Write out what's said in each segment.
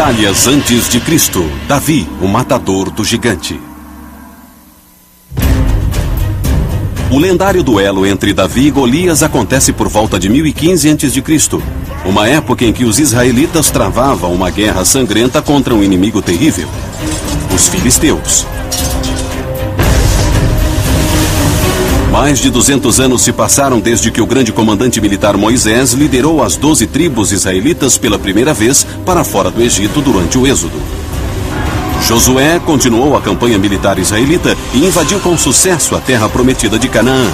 batalhas antes de Cristo. Davi, o matador do gigante. O lendário duelo entre Davi e Golias acontece por volta de 1015 a.C., uma época em que os israelitas travavam uma guerra sangrenta contra um inimigo terrível, os filisteus. Mais de 200 anos se passaram desde que o grande comandante militar Moisés liderou as 12 tribos israelitas pela primeira vez para fora do Egito durante o Êxodo. Josué continuou a campanha militar israelita e invadiu com sucesso a terra prometida de Canaã.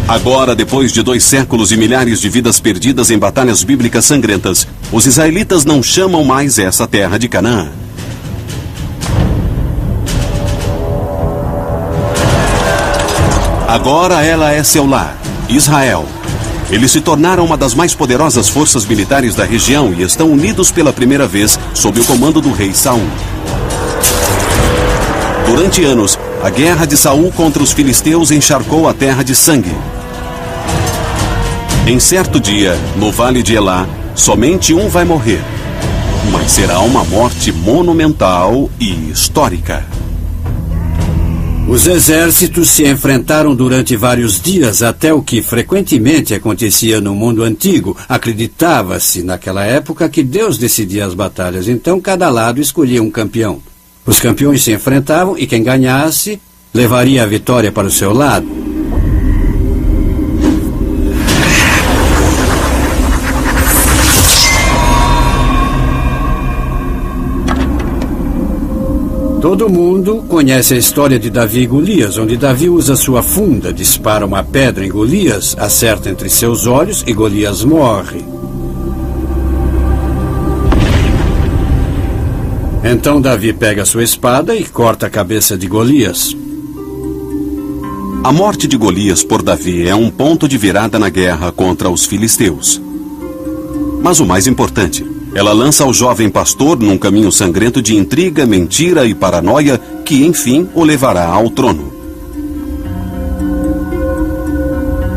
Agora, depois de 2 séculos e milhares de vidas perdidas em batalhas bíblicas sangrentas, os israelitas não chamam mais essa terra de Canaã. Agora ela é seu lar, Israel. Eles se tornaram uma das mais poderosas forças militares da região e estão unidos pela primeira vez sob o comando do rei Saul. Durante anos, a guerra de Saul contra os filisteus encharcou a terra de sangue. Em certo dia, no vale de Elá, somente um vai morrer, mas será uma morte monumental e histórica. Os exércitos se enfrentaram durante vários dias, até o que frequentemente acontecia no mundo antigo. Acreditava-se naquela época que Deus decidia as batalhas, então cada lado escolhia um campeão. Os campeões se enfrentavam e quem ganhasse levaria a vitória para o seu lado. Todo mundo conhece a história de Davi e Golias, onde Davi usa sua funda, dispara uma pedra em Golias, acerta entre seus olhos e Golias morre. Então Davi pega sua espada e corta a cabeça de Golias. A morte de Golias por Davi é um ponto de virada na guerra contra os filisteus. Mas o mais importante, ela lança o jovem pastor num caminho sangrento de intriga, mentira e paranoia que, enfim, o levará ao trono.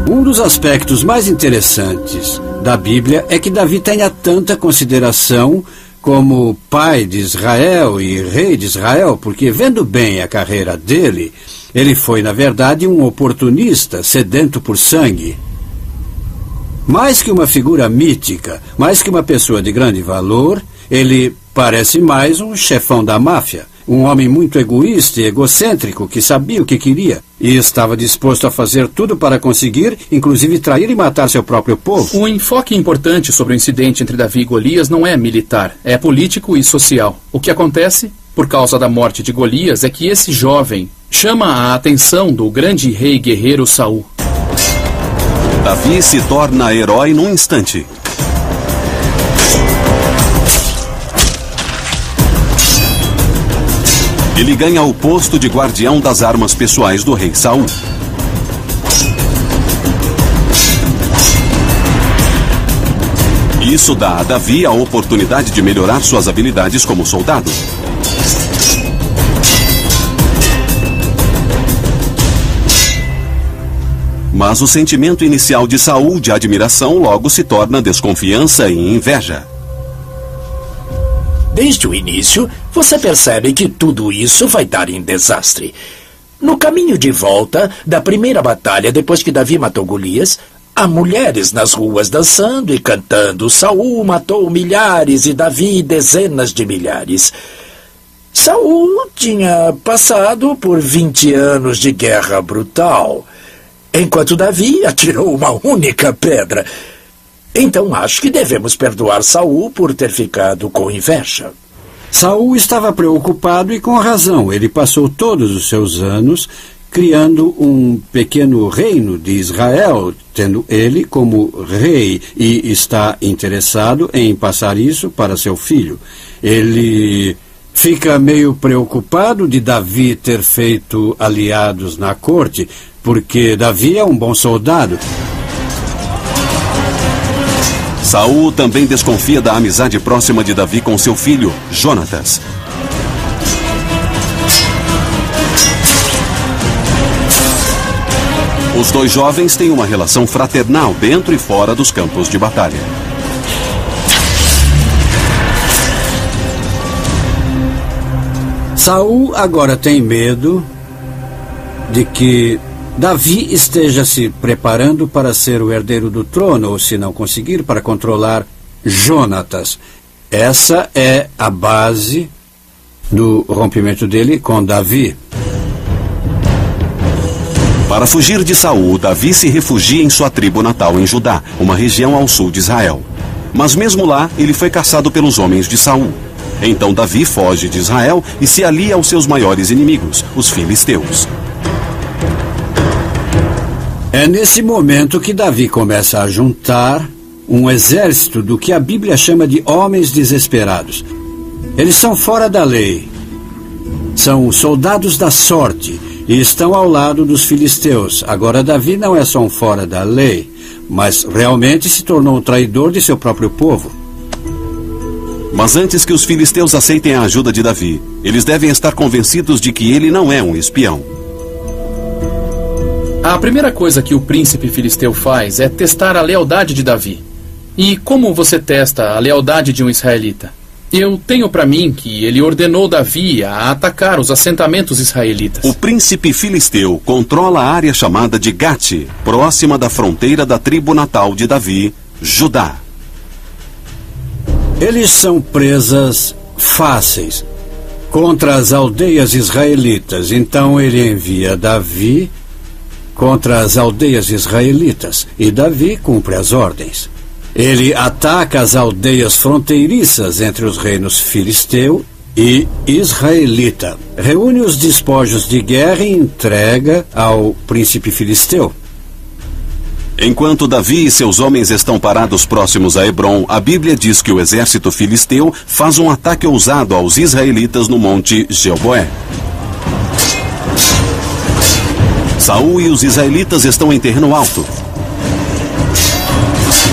Um dos aspectos mais interessantes da Bíblia é que Davi tenha tanta consideração como pai de Israel e rei de Israel, porque, vendo bem a carreira dele, ele foi, na verdade, um oportunista sedento por sangue. Mais que uma figura mítica, mais que uma pessoa de grande valor, ele parece mais um chefão da máfia, um homem muito egoísta e egocêntrico que sabia o que queria e estava disposto a fazer tudo para conseguir, inclusive trair e matar seu próprio povo. Um enfoque importante sobre o incidente entre Davi e Golias não é militar, é político e social. O que acontece, por causa da morte de Golias, é que esse jovem chama a atenção do grande rei guerreiro Saul. Davi se torna herói num instante. Ele ganha o posto de guardião das armas pessoais do rei Saul. Isso dá a Davi a oportunidade de melhorar suas habilidades como soldado. Mas o sentimento inicial de Saul de admiração logo se torna desconfiança e inveja. Desde o início, você percebe que tudo isso vai dar em desastre. No caminho de volta da primeira batalha, depois que Davi matou Golias, há mulheres nas ruas dançando e cantando. Saul matou milhares e Davi dezenas de milhares. Saul tinha passado por 20 anos de guerra brutal, enquanto Davi atirou uma única pedra. Então acho que devemos perdoar Saul por ter ficado com inveja. Saul estava preocupado e com razão. Ele passou todos os seus anos criando um pequeno reino de Israel, tendo ele como rei, e está interessado em passar isso para seu filho. Ele fica meio preocupado de Davi ter feito aliados na corte, porque Davi é um bom soldado. Saul também desconfia da amizade próxima de Davi com seu filho, Jonatas. Os dois jovens têm uma relação fraternal dentro e fora dos campos de batalha. Saul agora tem medo de que Davi esteja se preparando para ser o herdeiro do trono, ou se não conseguir, para controlar Jonatas. Essa é a base do rompimento dele com Davi. Para fugir de Saul, Davi se refugia em sua tribo natal em Judá, uma região ao sul de Israel. Mas mesmo lá, ele foi caçado pelos homens de Saul. Então Davi foge de Israel e se alia aos seus maiores inimigos, os filisteus. É nesse momento que Davi começa a juntar um exército do que a Bíblia chama de homens desesperados. Eles são fora da lei. São soldados da sorte e estão ao lado dos filisteus. Agora Davi não é só um fora da lei, mas realmente se tornou um traidor de seu próprio povo. Mas antes que os filisteus aceitem a ajuda de Davi, eles devem estar convencidos de que ele não é um espião. A primeira coisa que o príncipe filisteu faz é testar a lealdade de Davi. E como você testa a lealdade de um israelita? Eu tenho para mim que ele ordenou Davi a atacar os assentamentos israelitas. O príncipe filisteu controla a área chamada de Gate, próxima da fronteira da tribo natal de Davi, Judá. Eles são presas fáceis contra as aldeias israelitas. Então ele envia Davi contra as aldeias israelitas. E Davi cumpre as ordens. Ele ataca as aldeias fronteiriças entre os reinos filisteu e israelita. Reúne os despojos de guerra e entrega ao príncipe filisteu. Enquanto Davi e seus homens estão parados próximos a Hebrom, a Bíblia diz que o exército filisteu faz um ataque ousado aos israelitas no monte Gilboé. Saul e os israelitas estão em terreno alto.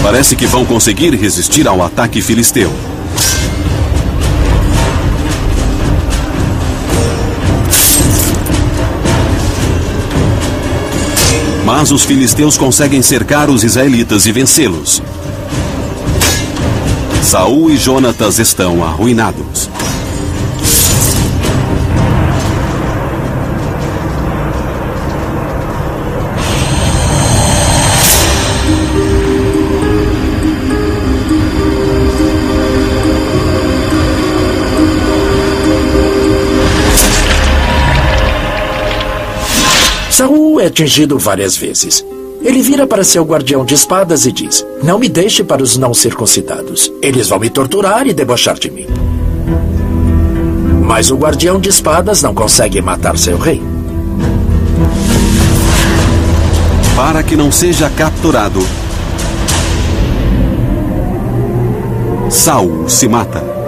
Parece que vão conseguir resistir ao ataque filisteu. Mas os filisteus conseguem cercar os israelitas e vencê-los. Saul e Jonatas estão arruinados. Saul é atingido várias vezes. Ele vira para seu guardião de espadas e diz: "Não me deixe para os não circuncidados. Eles vão me torturar e debochar de mim." Mas o guardião de espadas não consegue matar seu rei. Para que não seja capturado, Saul se mata.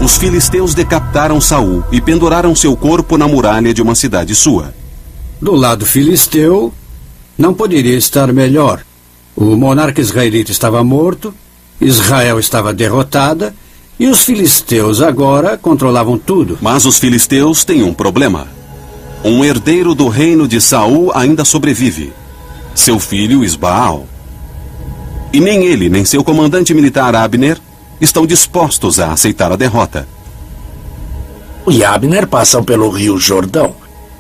Os filisteus decapitaram Saul e penduraram seu corpo na muralha de uma cidade sua. Do lado filisteu, não poderia estar melhor. O monarca israelita estava morto, Israel estava derrotada e os filisteus agora controlavam tudo. Mas os filisteus têm um problema. Um herdeiro do reino de Saul ainda sobrevive, seu filho Isbaal. E nem ele, nem seu comandante militar Abner estão dispostos a aceitar a derrota. E Abner passam pelo rio Jordão,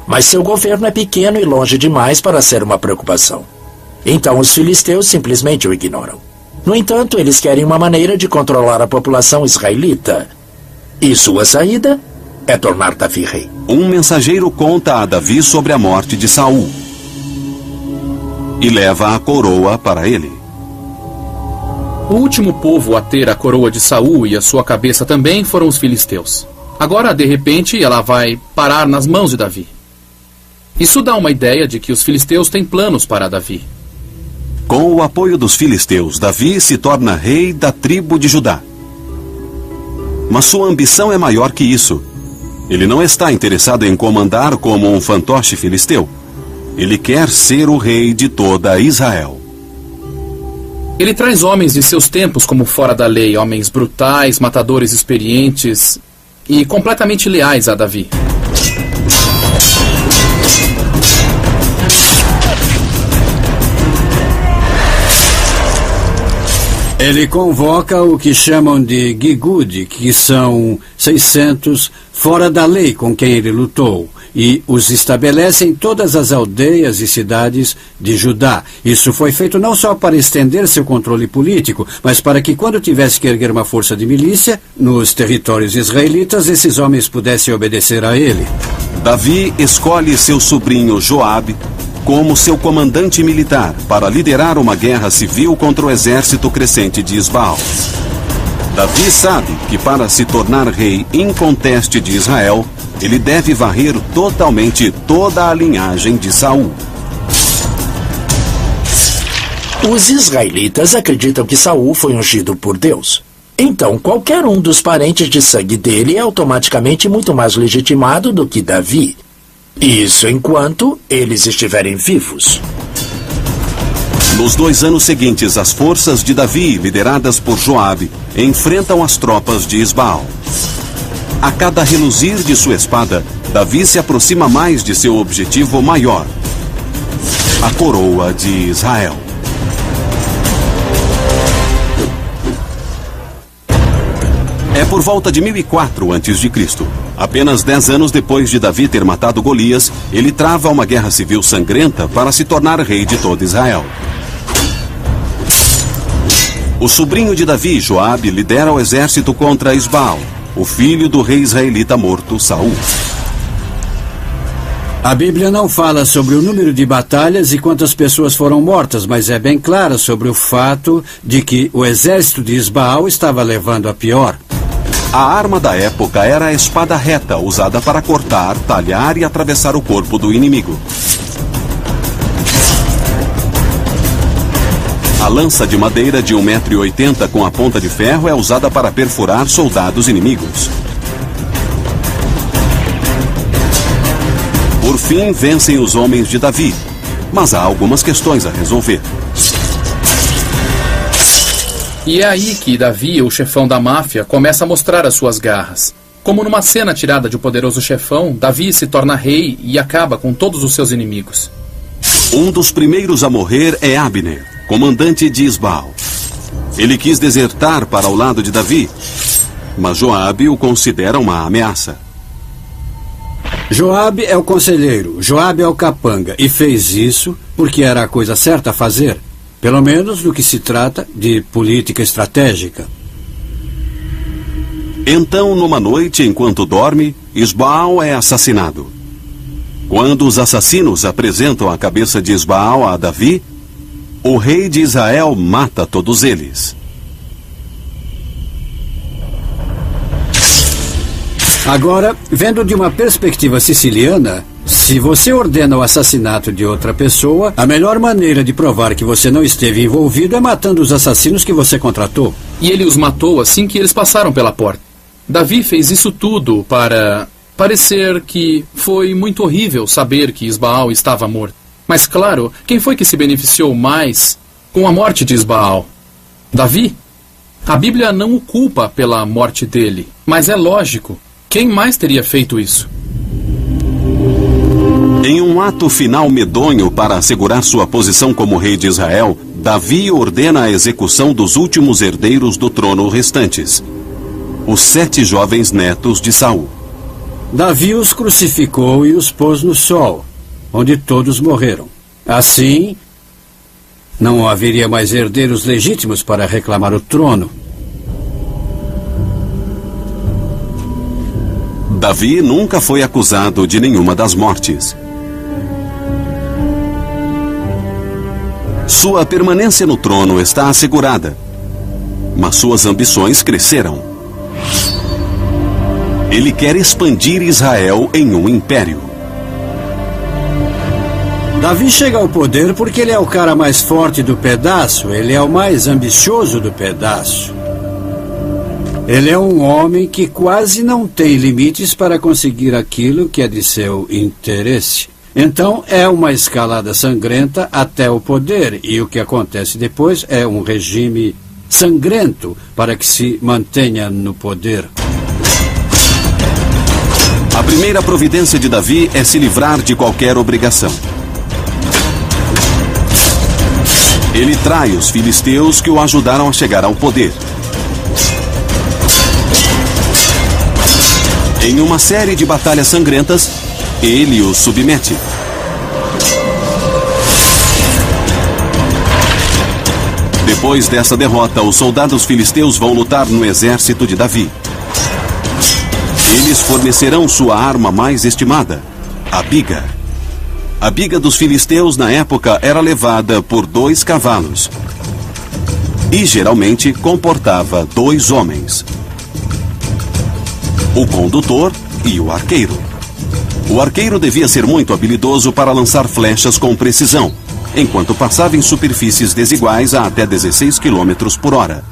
mas seu governo é pequeno e longe demais para ser uma preocupação. Então os filisteus simplesmente o ignoram. No entanto, eles querem uma maneira de controlar a população israelita. E sua saída é tornar Davi rei. Um mensageiro conta a Davi sobre a morte de Saul e leva a coroa para ele. O último povo a ter a coroa de Saul e a sua cabeça também foram os filisteus. Agora, de repente, ela vai parar nas mãos de Davi. Isso dá uma ideia de que os filisteus têm planos para Davi. Com o apoio dos filisteus, Davi se torna rei da tribo de Judá. Mas sua ambição é maior que isso. Ele não está interessado em comandar como um fantoche filisteu. Ele quer ser o rei de toda Israel. Ele traz homens de seus tempos como fora da lei, homens brutais, matadores experientes e completamente leais a Davi. Ele convoca o que chamam de Gigud, que são 600 fora da lei com quem ele lutou, e os estabelece em todas as aldeias e cidades de Judá. Isso foi feito não só para estender seu controle político, mas para que, quando tivesse que erguer uma força de milícia nos territórios israelitas, esses homens pudessem obedecer a ele. Davi escolhe seu sobrinho Joabe como seu comandante militar para liderar uma guerra civil contra o exército crescente de Isbaal. Davi sabe que para se tornar rei inconteste de Israel, ele deve varrer totalmente toda a linhagem de Saul. Os israelitas acreditam que Saul foi ungido por Deus. Então, qualquer um dos parentes de sangue dele é automaticamente muito mais legitimado do que Davi. Isso enquanto eles estiverem vivos. Nos 2 anos seguintes, as forças de Davi, lideradas por Joabe, enfrentam as tropas de Isbaal. A cada reluzir de sua espada, Davi se aproxima mais de seu objetivo maior, a coroa de Israel. É por volta de 1004 a.C. Apenas 10 anos depois de Davi ter matado Golias, ele trava uma guerra civil sangrenta para se tornar rei de todo Israel. O sobrinho de Davi, Joabe, lidera o exército contra Isbaal, o filho do rei israelita morto, Saul. A Bíblia não fala sobre o número de batalhas e quantas pessoas foram mortas, mas é bem clara sobre o fato de que o exército de Isbaal estava levando a pior. A arma da época era a espada reta, usada para cortar, talhar e atravessar o corpo do inimigo. A lança de madeira de 1,80 m com a ponta de ferro é usada para perfurar soldados inimigos. Por fim, vencem os homens de Davi, mas há algumas questões a resolver. E é aí que Davi, o chefão da máfia, começa a mostrar as suas garras. Como numa cena tirada de um poderoso chefão, Davi se torna rei e acaba com todos os seus inimigos. Um dos primeiros a morrer é Abner, comandante de Isbaal. Ele quis desertar para o lado de Davi, mas Joabe o considera uma ameaça. Joabe é o conselheiro, Joabe é o capanga, e fez isso porque era a coisa certa a fazer. Pelo menos no que se trata de política estratégica. Então, numa noite, enquanto dorme, Isbaal é assassinado. Quando os assassinos apresentam a cabeça de Isbaal a Davi, o rei de Israel mata todos eles. Agora, vendo de uma perspectiva siciliana, se você ordena o assassinato de outra pessoa, a melhor maneira de provar que você não esteve envolvido é matando os assassinos que você contratou. E ele os matou assim que eles passaram pela porta. Davi fez isso tudo para parecer que foi muito horrível saber que Isbaal estava morto. Mas claro, quem foi que se beneficiou mais com a morte de Isbaal? Davi? A Bíblia não o culpa pela morte dele, mas é lógico. Quem mais teria feito isso? Em um ato final medonho para assegurar sua posição como rei de Israel, Davi ordena a execução dos últimos herdeiros do trono restantes, os 7 jovens netos de Saul. Davi os crucificou e os pôs no sol, onde todos morreram. Assim, não haveria mais herdeiros legítimos para reclamar o trono. Davi nunca foi acusado de nenhuma das mortes. Sua permanência no trono está assegurada, mas suas ambições cresceram. Ele quer expandir Israel em um império. Davi chega ao poder porque ele é o cara mais forte do pedaço, ele é o mais ambicioso do pedaço. Ele é um homem que quase não tem limites para conseguir aquilo que é de seu interesse. Então é uma escalada sangrenta até o poder, e o que acontece depois é um regime sangrento para que se mantenha no poder. A primeira providência de Davi é se livrar de qualquer obrigação. Ele trai os filisteus que o ajudaram a chegar ao poder. Em uma série de batalhas sangrentas, ele os submete. Depois dessa derrota, os soldados filisteus vão lutar no exército de Davi. Eles fornecerão sua arma mais estimada, a biga. A biga dos filisteus na época era levada por 2 cavalos e geralmente comportava 2 homens, o condutor e o arqueiro. O arqueiro devia ser muito habilidoso para lançar flechas com precisão, enquanto passava em superfícies desiguais a até 16 km por hora.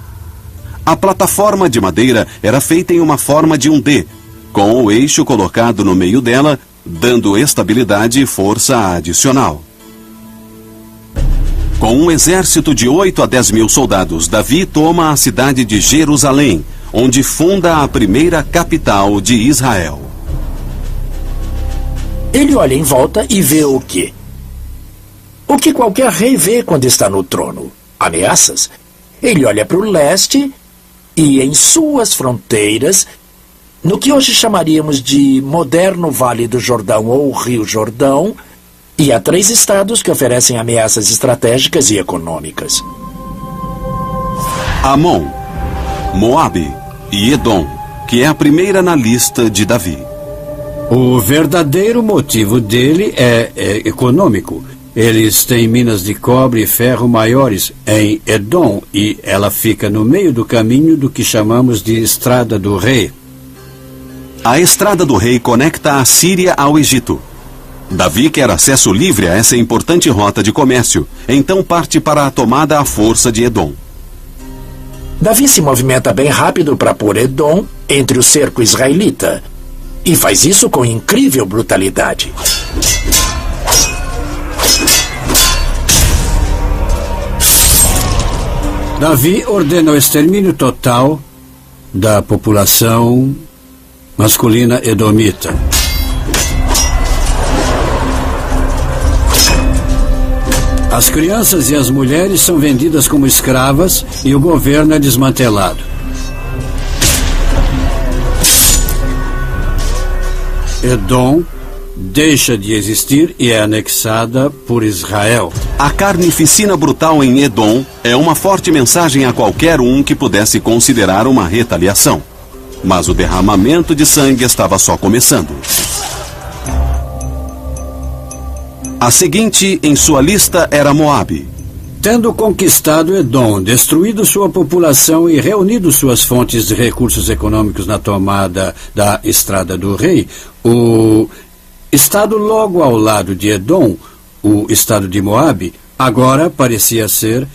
A plataforma de madeira era feita em uma forma de um D, com o eixo colocado no meio dela, dando estabilidade e força adicional. Com um exército de 8 a 10 mil soldados, Davi toma a cidade de Jerusalém, onde funda a primeira capital de Israel. Ele olha em volta e vê o quê? O que qualquer rei vê quando está no trono: ameaças. Ele olha para o leste e, em suas fronteiras, no que hoje chamaríamos de moderno Vale do Jordão ou Rio Jordão, e há 3 estados que oferecem ameaças estratégicas e econômicas: Amon, Moabe e Edom, que é a primeira na lista de Davi. O verdadeiro motivo dele é econômico. Eles têm minas de cobre e ferro maiores em Edom e ela fica no meio do caminho do que chamamos de Estrada do Rei. A Estrada do Rei conecta a Síria ao Egito. Davi quer acesso livre a essa importante rota de comércio, então parte para a tomada à força de Edom. Davi se movimenta bem rápido para pôr Edom entre o cerco israelita, e faz isso com incrível brutalidade. Davi ordena o extermínio total da população masculina edomita. As crianças e as mulheres são vendidas como escravas e o governo é desmantelado. Edom deixa de existir e é anexada por Israel. A carnificina brutal em Edom é uma forte mensagem a qualquer um que pudesse considerar uma retaliação. Mas o derramamento de sangue estava só começando. A seguinte em sua lista era Moabe. Tendo conquistado Edom, destruído sua população e reunido suas fontes de recursos econômicos na tomada da Estrada do Rei, o estado logo ao lado de Edom, o estado de Moabe, agora parecia ser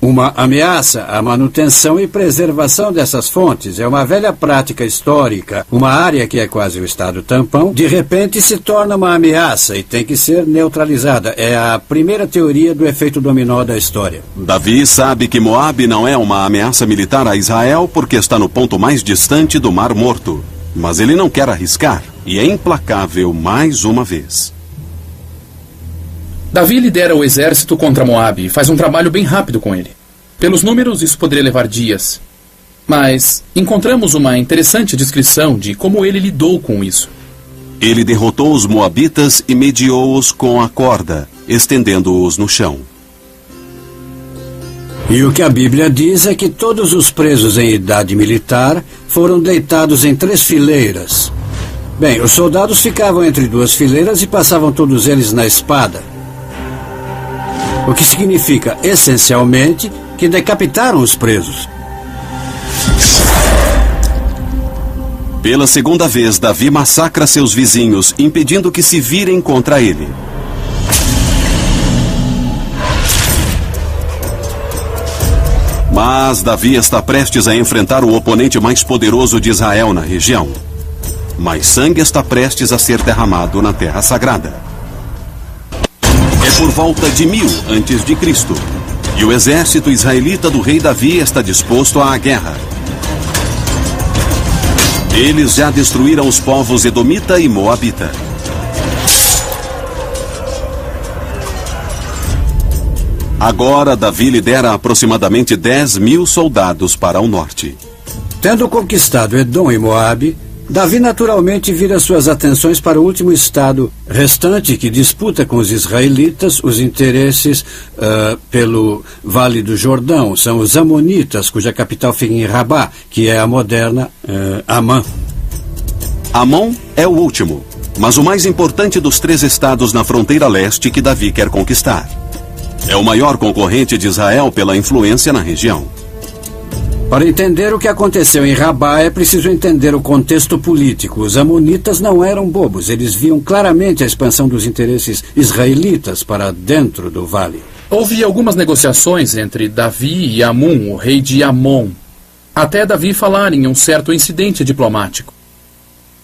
uma ameaça à manutenção e preservação dessas fontes. É uma velha prática histórica. Uma área que é quase o estado tampão, de repente se torna uma ameaça e tem que ser neutralizada. É a primeira teoria do efeito dominó da história. Davi sabe que Moabe não é uma ameaça militar a Israel porque está no ponto mais distante do Mar Morto. Mas ele não quer arriscar e é implacável mais uma vez. Davi lidera o exército contra Moabe e faz um trabalho bem rápido com ele. Pelos números, isso poderia levar dias. Mas encontramos uma interessante descrição de como ele lidou com isso. Ele derrotou os moabitas e mediou-os com a corda, estendendo-os no chão. E o que a Bíblia diz é que todos os presos em idade militar foram deitados em 3 fileiras. Bem, os soldados ficavam entre 2 fileiras e passavam todos eles na espada. O que significa, essencialmente, que decapitaram os presos. Pela segunda vez, Davi massacra seus vizinhos, impedindo que se virem contra ele. Mas Davi está prestes a enfrentar o oponente mais poderoso de Israel na região. Mas sangue está prestes a ser derramado na Terra Sagrada. É por volta de 1000 a.C. E o exército israelita do rei Davi está disposto à guerra. Eles já destruíram os povos edomita e moabita. Agora, Davi lidera aproximadamente 10.000 soldados para o norte. Tendo conquistado Edom e Moabe, Davi naturalmente vira suas atenções para o último estado restante que disputa com os israelitas os interesses pelo Vale do Jordão. São os Amonitas, cuja capital fica em Rabá, que é a moderna Amã. Amon é o último, mas o mais importante dos 3 estados na fronteira leste que Davi quer conquistar. É o maior concorrente de Israel pela influência na região. Para entender o que aconteceu em Rabá, é preciso entender o contexto político. Os amonitas não eram bobos. Eles viam claramente a expansão dos interesses israelitas para dentro do vale. Houve algumas negociações entre Davi e Amun, o rei de Amon, até Davi falar em um certo incidente diplomático.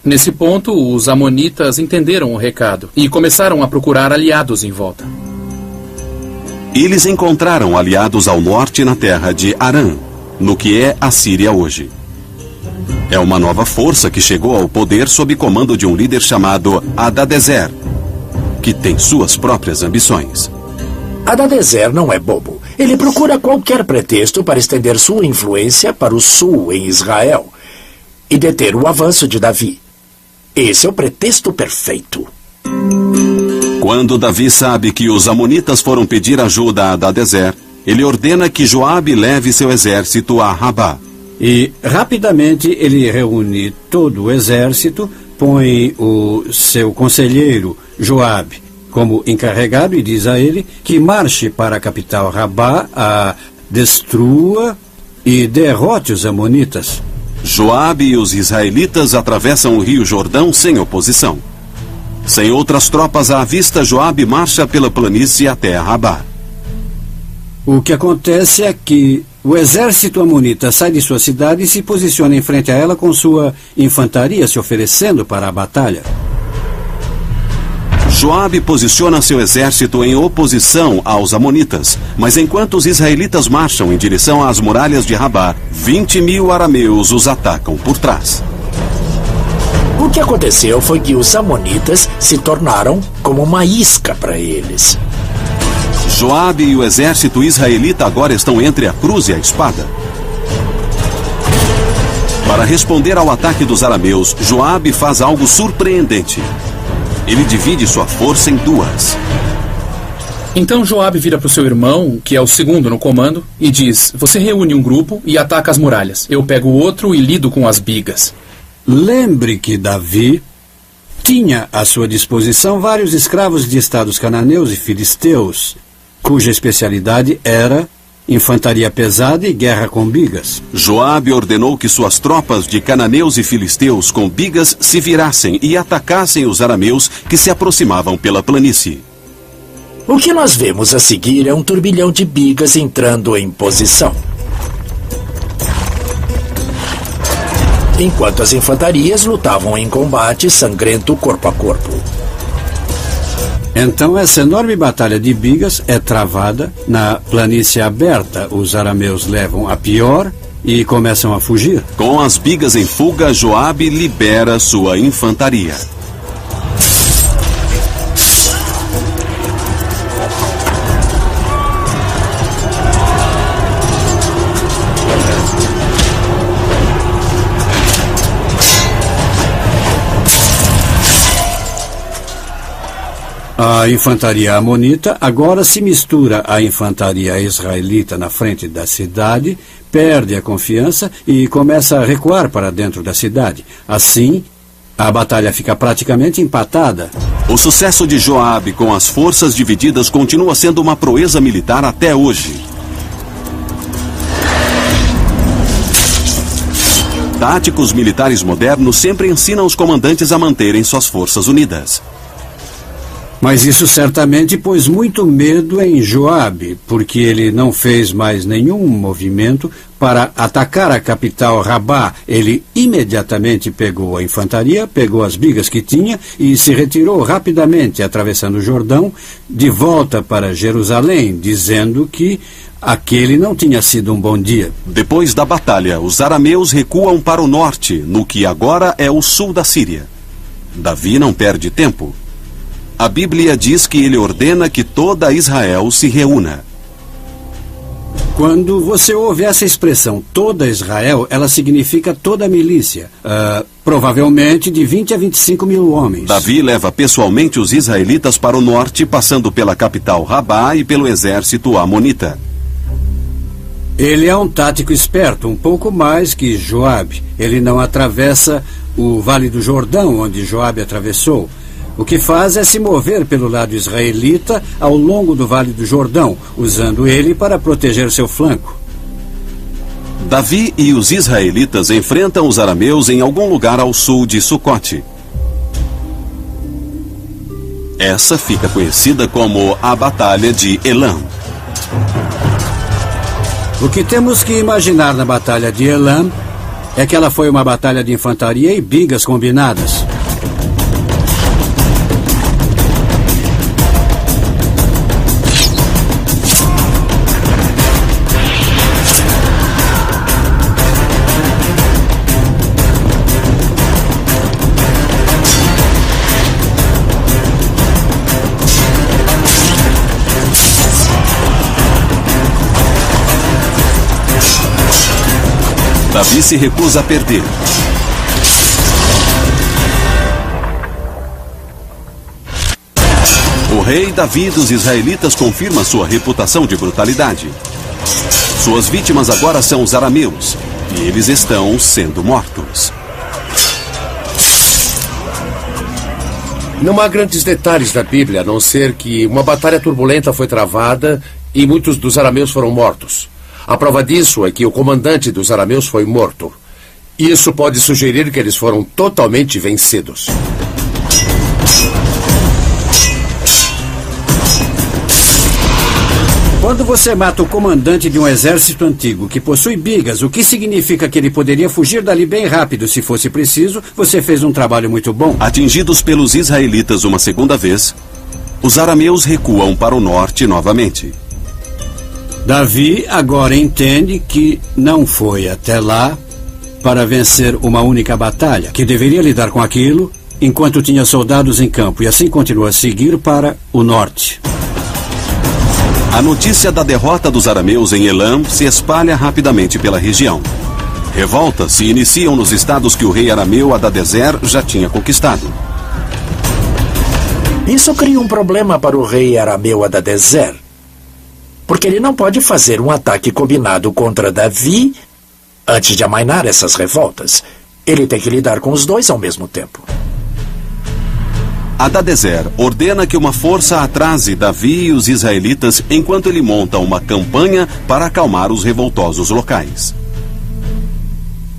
Nesse ponto, os amonitas entenderam o recado e começaram a procurar aliados em volta. Eles encontraram aliados ao norte na terra de Arã, no que é a Síria hoje. É uma nova força que chegou ao poder sob comando de um líder chamado Hadadezer, que tem suas próprias ambições. Hadadezer não é bobo. Ele procura qualquer pretexto para estender sua influência para o sul em Israel e deter o avanço de Davi. Esse é o pretexto perfeito. Quando Davi sabe que os amonitas foram pedir ajuda a Hadadezer, ele ordena que Joabe leve seu exército a Rabá. E, rapidamente, ele reúne todo o exército, põe o seu conselheiro, Joabe, como encarregado e diz a ele que marche para a capital Rabá, a destrua e derrote os amonitas. Joabe e os israelitas atravessam o rio Jordão sem oposição. Sem outras tropas à vista, Joabe marcha pela planície até Rabá. O que acontece é que o exército amonita sai de sua cidade e se posiciona em frente a ela com sua infantaria se oferecendo para a batalha. Joabe posiciona seu exército em oposição aos amonitas, mas enquanto os israelitas marcham em direção às muralhas de Rabá, 20.000 arameus os atacam por trás. O que aconteceu foi que os amonitas se tornaram como uma isca para eles. Joabe e o exército israelita agora estão entre a cruz e a espada. Para responder ao ataque dos arameus, Joabe faz algo surpreendente. Ele divide sua força em 2. Então Joabe vira para o seu irmão, que é o segundo no comando, e diz: você reúne um grupo e ataca as muralhas. Eu pego o outro e lido com as bigas. Lembre que Davi tinha à sua disposição vários escravos de estados cananeus e filisteus, cuja especialidade era infantaria pesada e guerra com bigas. Joabe ordenou que suas tropas de cananeus e filisteus com bigas se virassem e atacassem os arameus que se aproximavam pela planície. O que nós vemos a seguir é um turbilhão de bigas entrando em posição. Enquanto as infantarias lutavam em combate sangrento corpo a corpo. Então essa enorme batalha de bigas é travada na planície aberta. Os arameus levam a pior e começam a fugir. Com as bigas em fuga, Joabe libera sua infantaria. A infantaria amonita agora se mistura à infantaria israelita na frente da cidade, perde a confiança e começa a recuar para dentro da cidade. Assim, a batalha fica praticamente empatada. O sucesso de Joabe com as forças divididas continua sendo uma proeza militar até hoje. Táticos militares modernos sempre ensinam os comandantes a manterem suas forças unidas. Mas isso certamente pôs muito medo em Joabe, porque ele não fez mais nenhum movimento para atacar a capital Rabá. Ele imediatamente pegou a infantaria, pegou as bigas que tinha e se retirou rapidamente, atravessando o Jordão, de volta para Jerusalém, dizendo que aquele não tinha sido um bom dia. Depois da batalha, os arameus recuam para o norte, no que agora é o sul da Síria. Davi não perde tempo. A Bíblia diz que ele ordena que toda Israel se reúna. Quando você ouve essa expressão, toda Israel, ela significa toda a milícia. Provavelmente de 20 a 25 mil homens. Davi leva pessoalmente os israelitas para o norte, passando pela capital Rabá e pelo exército amonita. Ele é um tático esperto, um pouco mais que Joabe. Ele não atravessa o Vale do Jordão, onde Joabe atravessou. O que faz é se mover pelo lado israelita ao longo do Vale do Jordão, usando ele para proteger seu flanco. Davi e os israelitas enfrentam os arameus em algum lugar ao sul de Sucote. Essa fica conhecida como a Batalha de Elam. O que temos que imaginar na Batalha de Elam é que ela foi uma batalha de infantaria e bigas combinadas. Davi se recusa a perder. O rei Davi dos israelitas confirma sua reputação de brutalidade. Suas vítimas agora são os arameus, e eles estão sendo mortos. Não há grandes detalhes na Bíblia, a não ser que uma batalha turbulenta foi travada e muitos dos arameus foram mortos. A prova disso é que o comandante dos arameus foi morto. Isso pode sugerir que eles foram totalmente vencidos. Quando você mata o comandante de um exército antigo que possui bigas, o que significa que ele poderia fugir dali bem rápido se fosse preciso, você fez um trabalho muito bom. Atingidos pelos israelitas uma segunda vez, os arameus recuam para o norte novamente. Davi agora entende que não foi até lá para vencer uma única batalha, que deveria lidar com aquilo enquanto tinha soldados em campo, e assim continua a seguir para o norte. A notícia da derrota dos arameus em Elam se espalha rapidamente pela região. Revoltas se iniciam nos estados que o rei arameu Hadadezer já tinha conquistado. Isso cria um problema para o rei arameu Hadadezer, porque ele não pode fazer um ataque combinado contra Davi antes de amainar essas revoltas. Ele tem que lidar com os dois ao mesmo tempo. Hadadezer ordena que uma força atrase Davi e os israelitas enquanto ele monta uma campanha para acalmar os revoltosos locais.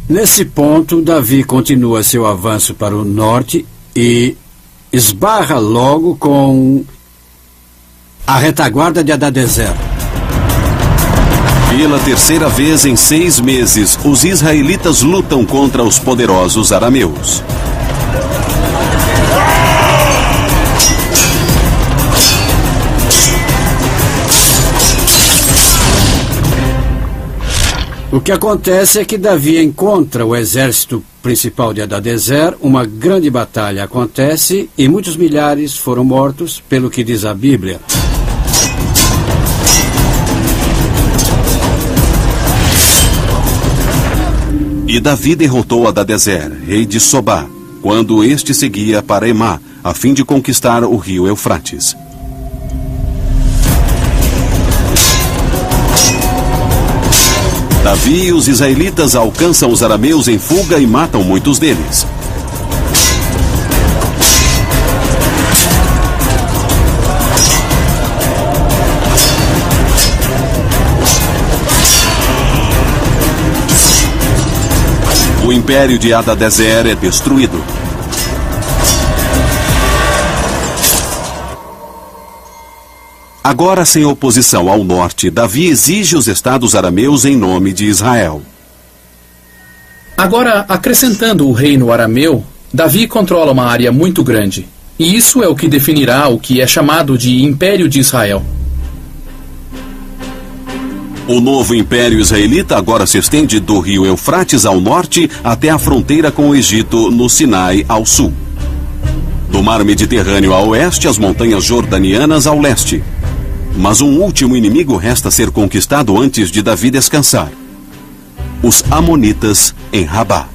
Nesse ponto, Davi continua seu avanço para o norte e esbarra logo com a retaguarda de Hadadezer. Pela terceira vez em 6 meses, os israelitas lutam contra os poderosos arameus. O que acontece é que Davi encontra o exército principal de Hadadezer, uma grande batalha acontece e muitos milhares foram mortos, pelo que diz a Bíblia. E Davi derrotou Hadadezer, rei de Sobá, quando este seguia para Emá, a fim de conquistar o rio Eufrates. Davi e os israelitas alcançam os arameus em fuga e matam muitos deles. O império de Hadadezer é destruído. Agora, sem oposição ao norte, Davi exige os estados arameus em nome de Israel. Agora, acrescentando o reino arameu, Davi controla uma área muito grande. E isso é o que definirá o que é chamado de Império de Israel. O novo Império Israelita agora se estende do rio Eufrates ao norte até a fronteira com o Egito, no Sinai, ao sul. Do mar Mediterrâneo a oeste, as montanhas jordanianas ao leste. Mas um último inimigo resta ser conquistado antes de Davi descansar: os amonitas em Rabá.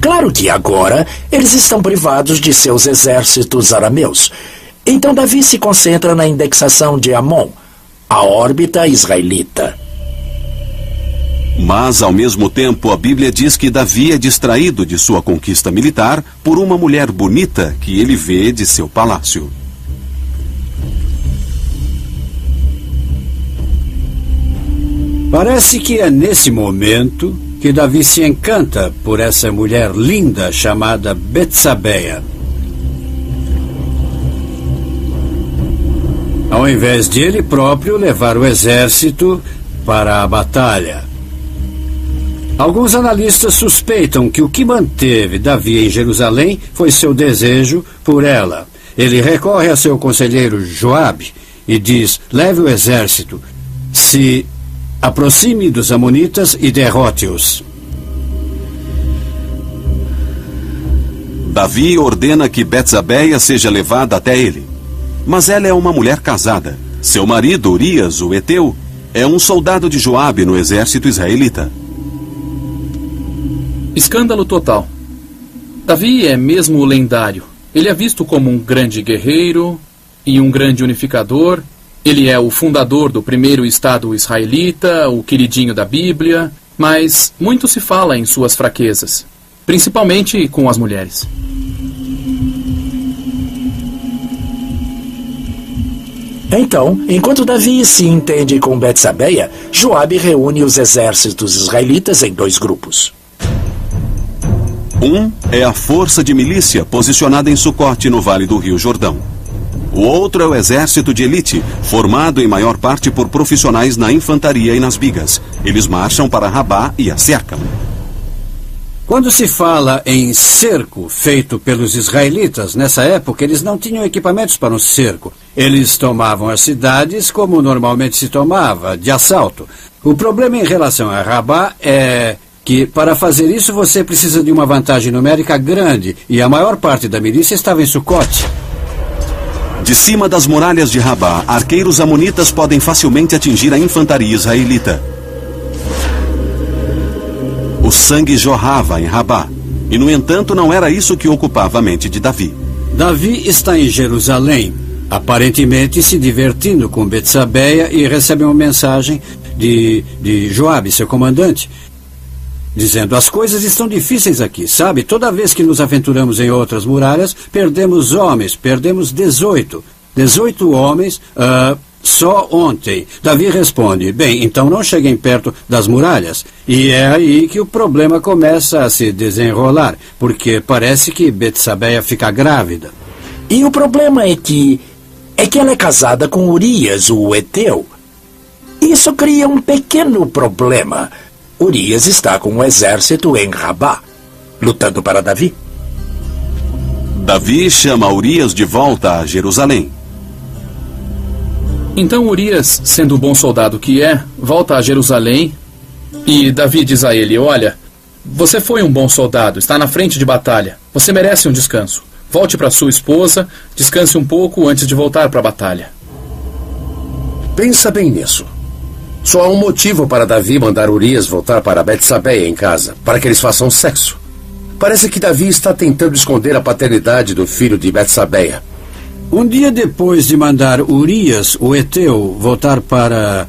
Claro que agora eles estão privados de seus exércitos arameus. Então Davi se concentra na indexação de Amon, a órbita israelita. Mas, ao mesmo tempo, a Bíblia diz que Davi é distraído de sua conquista militar por uma mulher bonita que ele vê de seu palácio. Parece que é nesse momento que Davi se encanta por essa mulher linda chamada Betsabeia. Ao invés de ele próprio levar o exército para a batalha. Alguns analistas suspeitam que o que manteve Davi em Jerusalém foi seu desejo por ela. Ele recorre a seu conselheiro Joabe e diz: leve o exército, se aproxime dos amonitas e derrote-os. Davi ordena que Betsabeia seja levada até ele. Mas ela é uma mulher casada. Seu marido, Urias, o heteu, é um soldado de Joabe no exército israelita. Escândalo total. Davi é mesmo lendário. Ele é visto como um grande guerreiro e um grande unificador. Ele é o fundador do primeiro Estado israelita, o queridinho da Bíblia, mas muito se fala em suas fraquezas, principalmente com as mulheres. Então, enquanto Davi se entende com Betsabeia, Joabe reúne os exércitos israelitas em dois grupos. Um é a força de milícia posicionada em Sucote, no Vale do Rio Jordão. O outro é o exército de elite, formado em maior parte por profissionais na infantaria e nas bigas. Eles marcham para Rabá e a cercam. Quando se fala em cerco feito pelos israelitas, nessa época eles não tinham equipamentos para um cerco. Eles tomavam as cidades como normalmente se tomava, de assalto. O problema em relação a Rabá é que para fazer isso você precisa de uma vantagem numérica grande e a maior parte da milícia estava em Sucote. De cima das muralhas de Rabá, arqueiros amonitas podem facilmente atingir a infantaria israelita. O sangue jorrava em Rabá, e no entanto não era isso que ocupava a mente de Davi. Davi está em Jerusalém, aparentemente se divertindo com Betsabeia, e recebe uma mensagem de Joabe, seu comandante, dizendo: as coisas estão difíceis aqui, sabe? Toda vez que nos aventuramos em outras muralhas, perdemos homens, perdemos 18 homens só ontem. Davi responde: bem, então não cheguem perto das muralhas. E é aí que o problema começa a se desenrolar, porque parece que Betsabeia fica grávida. E o problema é que ela é casada com Urias, o heteu. Isso cria um pequeno problema. Urias está com o exército em Rabá, lutando para Davi. Davi chama Urias de volta a Jerusalém. Então Urias, sendo o bom soldado que é, volta a Jerusalém e Davi diz a ele: olha, você foi um bom soldado, está na frente de batalha, você merece um descanso. Volte para sua esposa, descanse um pouco antes de voltar para a batalha. Pensa bem nisso. Só há um motivo para Davi mandar Urias voltar para Betsabeia em casa, para que eles façam sexo. Parece que Davi está tentando esconder a paternidade do filho de Betsabeia. Um dia depois de mandar Urias, o heteu, voltar para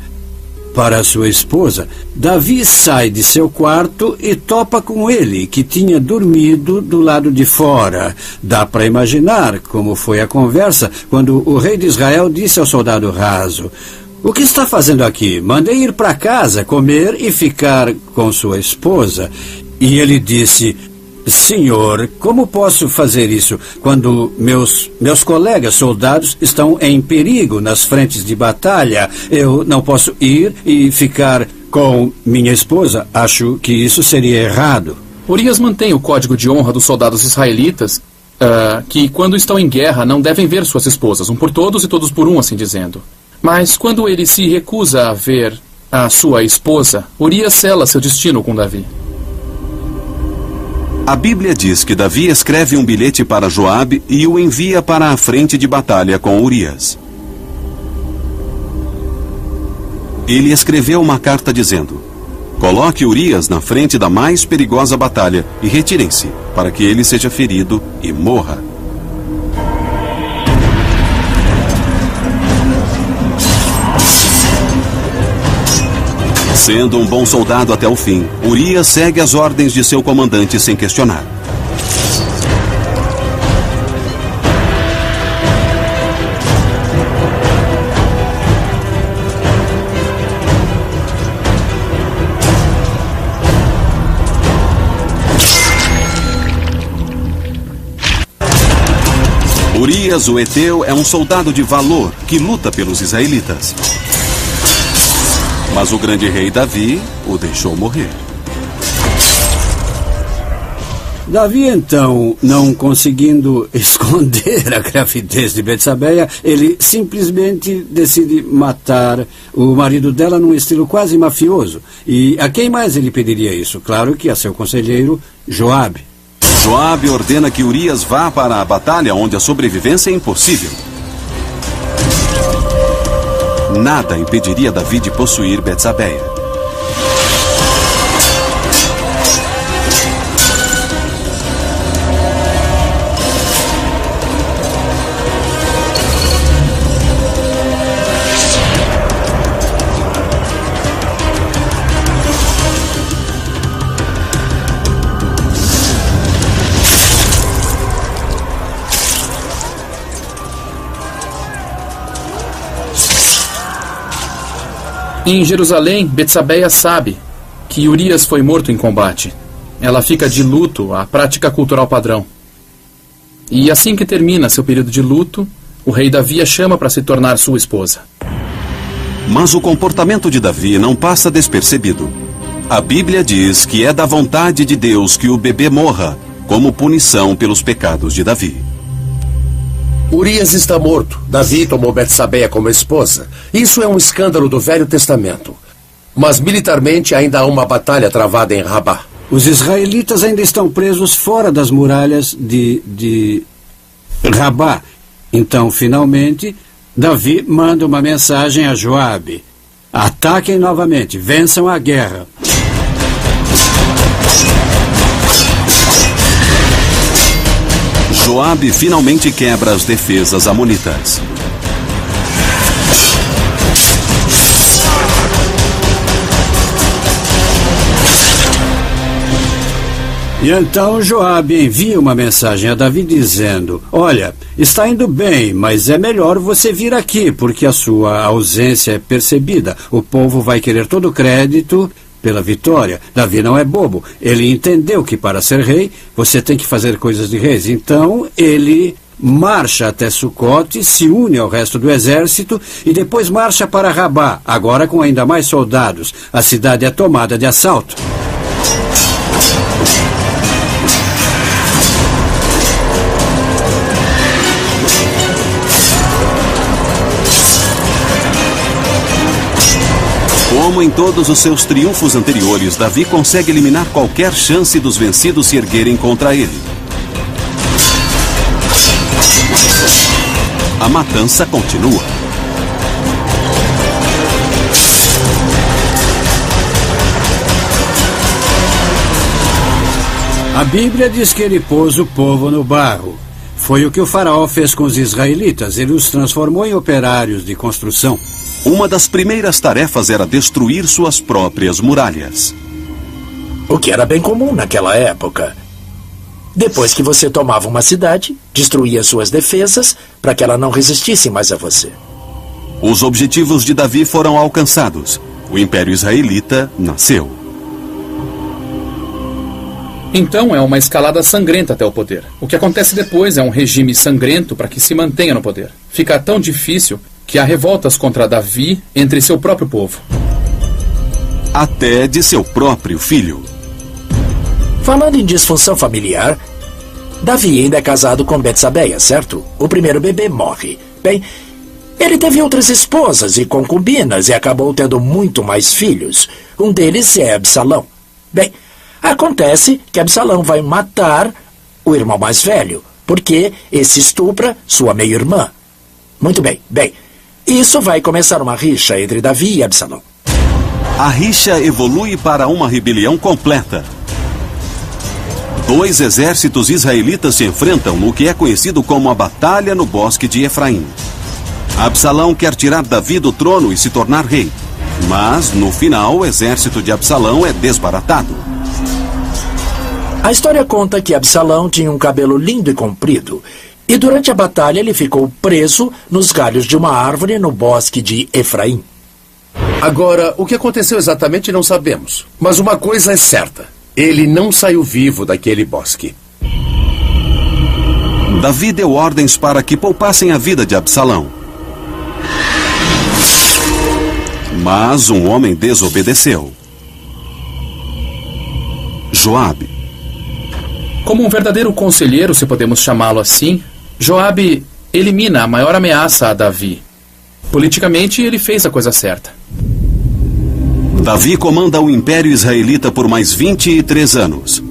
sua esposa, Davi sai de seu quarto e topa com ele, que tinha dormido do lado de fora. Dá para imaginar como foi a conversa quando o rei de Israel disse ao soldado raso: o que está fazendo aqui? Mandei ir para casa, comer e ficar com sua esposa. E ele disse: senhor, como posso fazer isso quando meus colegas soldados estão em perigo nas frentes de batalha? Eu não posso ir e ficar com minha esposa. Acho que isso seria errado. Urias mantém o código de honra dos soldados israelitas, que quando estão em guerra não devem ver suas esposas, um por todos e todos por um, assim dizendo. Mas quando ele se recusa a ver a sua esposa, Urias sela seu destino com Davi. A Bíblia diz que Davi escreve um bilhete para Joabe e o envia para a frente de batalha com Urias. Ele escreveu uma carta dizendo: coloque Urias na frente da mais perigosa batalha e retirem-se, para que ele seja ferido e morra. Sendo um bom soldado até o fim, Urias segue as ordens de seu comandante sem questionar. Urias, o Heteu, é um soldado de valor que luta pelos israelitas. Mas o grande rei Davi o deixou morrer. Davi, então, não conseguindo esconder a gravidez de Betsabeia, ele simplesmente decide matar o marido dela num estilo quase mafioso. E a quem mais ele pediria isso? Claro que a seu conselheiro, Joabe. Joabe ordena que Urias vá para a batalha onde a sobrevivência é impossível. Nada impediria Davi de possuir Betsabeia. Em Jerusalém, Betsabeia sabe que Urias foi morto em combate. Ela fica de luto à prática cultural padrão. E assim que termina seu período de luto, o rei Davi a chama para se tornar sua esposa. Mas o comportamento de Davi não passa despercebido. A Bíblia diz que é da vontade de Deus que o bebê morra, como punição pelos pecados de Davi. Urias está morto. Davi tomou Betsabeia como esposa. Isso é um escândalo do Velho Testamento. Mas militarmente ainda há uma batalha travada em Rabá. Os israelitas ainda estão presos fora das muralhas de Rabá. Então, finalmente, Davi manda uma mensagem a Joabe: ataquem novamente, vençam a guerra. Joabe finalmente quebra as defesas amonitas. E então Joabe envia uma mensagem a Davi dizendo: olha, está indo bem, mas é melhor você vir aqui, porque a sua ausência é percebida. O povo vai querer todo o crédito pela vitória. Davi não é bobo. Ele entendeu que para ser rei, você tem que fazer coisas de reis. Então, ele marcha até Sucote, se une ao resto do exército e depois marcha para Rabá, agora com ainda mais soldados. A cidade é tomada de assalto. Como em todos os seus triunfos anteriores, Davi consegue eliminar qualquer chance dos vencidos se erguerem contra ele. A matança continua. A Bíblia diz que ele pôs o povo no barro. Foi o que o faraó fez com os israelitas. Ele os transformou em operários de construção. Uma das primeiras tarefas era destruir suas próprias muralhas. O que era bem comum naquela época. Depois que você tomava uma cidade, destruía suas defesas para que ela não resistisse mais a você. Os objetivos de Davi foram alcançados. O Império Israelita nasceu. Então é uma escalada sangrenta até o poder. O que acontece depois é um regime sangrento para que se mantenha no poder. Fica tão difícil que há revoltas contra Davi entre seu próprio povo. Até de seu próprio filho. Falando em disfunção familiar, Davi ainda é casado com Betsabeia, certo? O primeiro bebê morre. Bem, ele teve outras esposas e concubinas e acabou tendo muito mais filhos. Um deles é Absalão. Bem, acontece que Absalão vai matar o irmão mais velho, porque esse estupra sua meia-irmã. Muito bem, isso vai começar uma rixa entre Davi e Absalão. A rixa evolui para uma rebelião completa. 2 exércitos israelitas se enfrentam no que é conhecido como a Batalha no Bosque de Efraim. Absalão quer tirar Davi do trono e se tornar rei. Mas, no final, o exército de Absalão é desbaratado. A história conta que Absalão tinha um cabelo lindo e comprido, e durante a batalha ele ficou preso nos galhos de uma árvore no bosque de Efraim. Agora, o que aconteceu exatamente não sabemos. Mas uma coisa é certa: ele não saiu vivo daquele bosque. Davi deu ordens para que poupassem a vida de Absalão. Mas um homem desobedeceu. Joabe. Como um verdadeiro conselheiro, se podemos chamá-lo assim, Joabe elimina a maior ameaça a Davi. Politicamente, ele fez a coisa certa. Davi comanda o Império Israelita por mais 23 anos.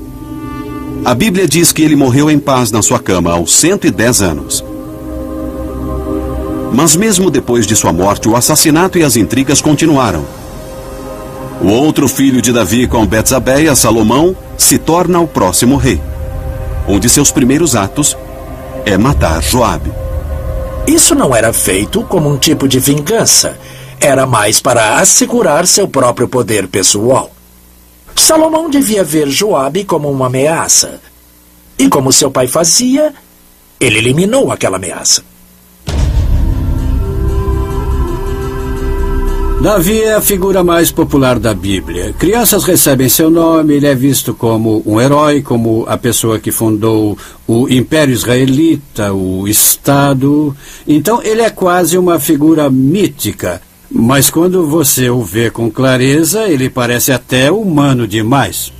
A Bíblia diz que ele morreu em paz na sua cama aos 110 anos. Mas mesmo depois de sua morte, o assassinato e as intrigas continuaram. O outro filho de Davi com Betsabeia, Salomão, se torna o próximo rei. Um de seus primeiros atos é matar Joabe. Isso não era feito como um tipo de vingança. Era mais para assegurar seu próprio poder pessoal. Salomão devia ver Joabe como uma ameaça. E como seu pai fazia, ele eliminou aquela ameaça. Davi é a figura mais popular da Bíblia. Crianças recebem seu nome, ele é visto como um herói, como a pessoa que fundou o Império Israelita, o Estado. Então ele é quase uma figura mítica. Mas quando você o vê com clareza, ele parece até humano demais.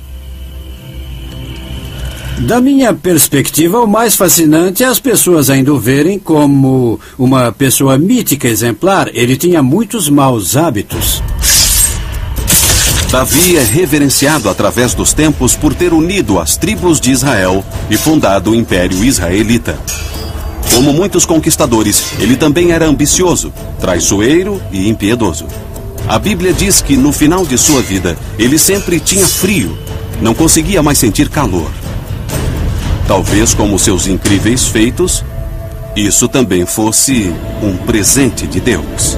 Da minha perspectiva, o mais fascinante é as pessoas ainda o verem como uma pessoa mítica exemplar. Ele tinha muitos maus hábitos. Davi é reverenciado através dos tempos por ter unido as tribos de Israel e fundado o Império Israelita. Como muitos conquistadores, ele também era ambicioso, traiçoeiro e impiedoso. A Bíblia diz que no final de sua vida, ele sempre tinha frio, não conseguia mais sentir calor. Talvez, como seus incríveis feitos, isso também fosse um presente de Deus.